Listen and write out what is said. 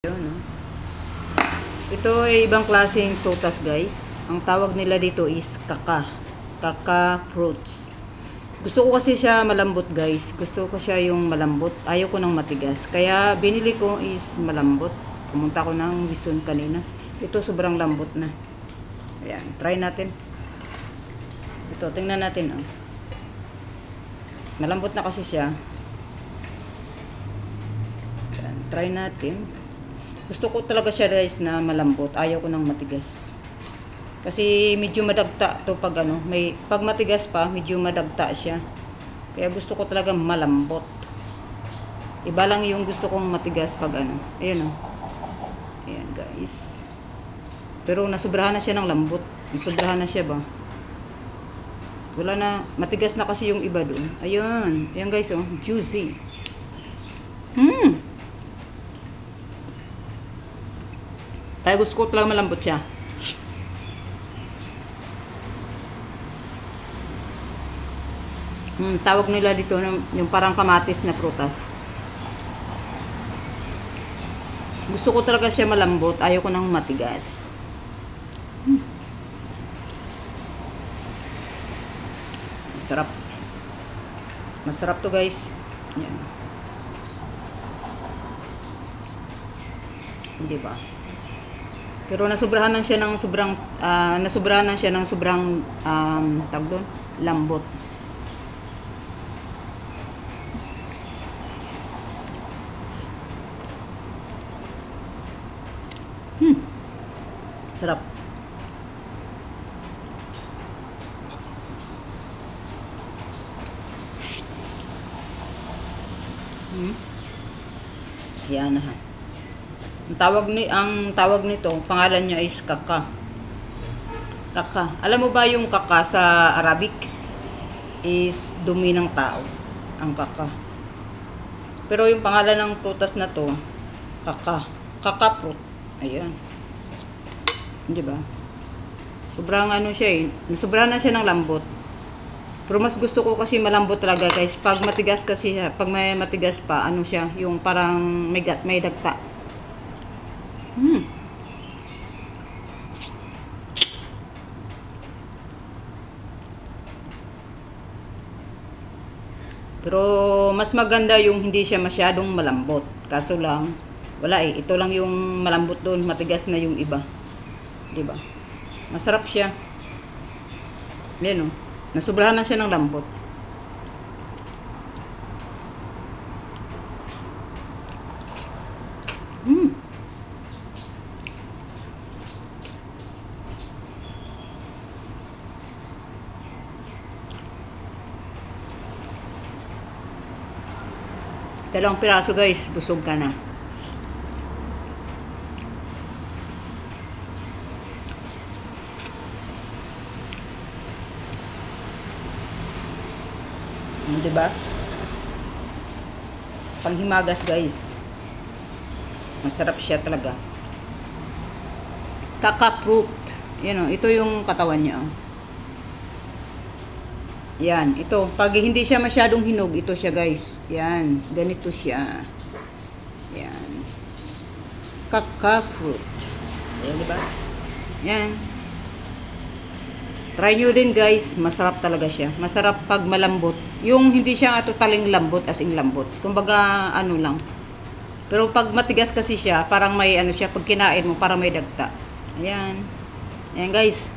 Yun, no? Ito ay ibang klaseng prutas, guys. Ang tawag nila dito is kaka. Kaka fruits. Gusto ko kasi siya malambot, guys. Gusto ko siya yung malambot. Ayaw ko ng matigas. Kaya binili ko is malambot. Pumunta ko ng Wison kanina. Ito sobrang lambot na. Ayan, try natin. Ito, tingnan natin. Oh. Malambot na kasi siya. Ayan, try natin. Gusto ko talaga siya, guys, na malambot. Ayaw ko ng matigas. Kasi medyo madagta to pag ano, pag matigas pa, medyo madagta siya. Kaya gusto ko talaga malambot. Iba lang yung gusto kong matigas pag ano. Ayun, oh. Ayan, guys. Pero nasubrahan na siya ng lambot. Nasubrahan na siya ba? Wala na, matigas na kasi yung iba doon. Ayun. Ayan, guys, oh, juicy. Kaya gusto ko talaga malambot siya. Tawag nila dito yung parang kamatis na prutas. Gusto ko talaga siya malambot. Ayaw ko ng matigas. Masarap. Masarap to, guys. Yan. Hindi ba? Pero nasubrahan lang siya ng sobrang tawag doon, lambot. Sarap. Yan na, ha. Ang tawag nito, pangalan niya is kaka. Kaka. Alam mo ba yung kaka sa Arabic is dumi ng tao, ang kaka. Pero yung pangalan ng prutas na to, kaka. Kaka fruit. Ayan. Di ba? Sobrang ano siya eh. Sobrang na siya ng lambot. Pero mas gusto ko kasi malambot talaga, guys. Pag matigas kasi siya, pag may matigas pa, ano siya, yung parang may dagta. Pero mas maganda yung hindi siya masyadong malambot. Kaso lang, wala eh. Ito lang yung malambot doon, matigas na yung iba. 'Di ba? Masarap siya. Yan, oh. Nasubrahan na siya ng lambot. Dalawang piraso, guys, busog ka na. Diba? Panghimagas, guys. Masarap siya talaga. Kaka fruit. Yan, oh, ito yung katawan niya. Oh. Yan, ito. Pag hindi siya masyadong hinog, ito siya, guys. Yan, ganito siya. Yan. Kaka fruit. Yan, diba? Yan. Try nyo din, guys. Masarap talaga siya. Masarap pag malambot. Yung hindi siya totaling lambot as in lambot. Kumbaga, ano lang. Pero pag matigas kasi siya, parang may ano siya, pag kinain mo, parang may dagta. Ayan. Ayan, guys.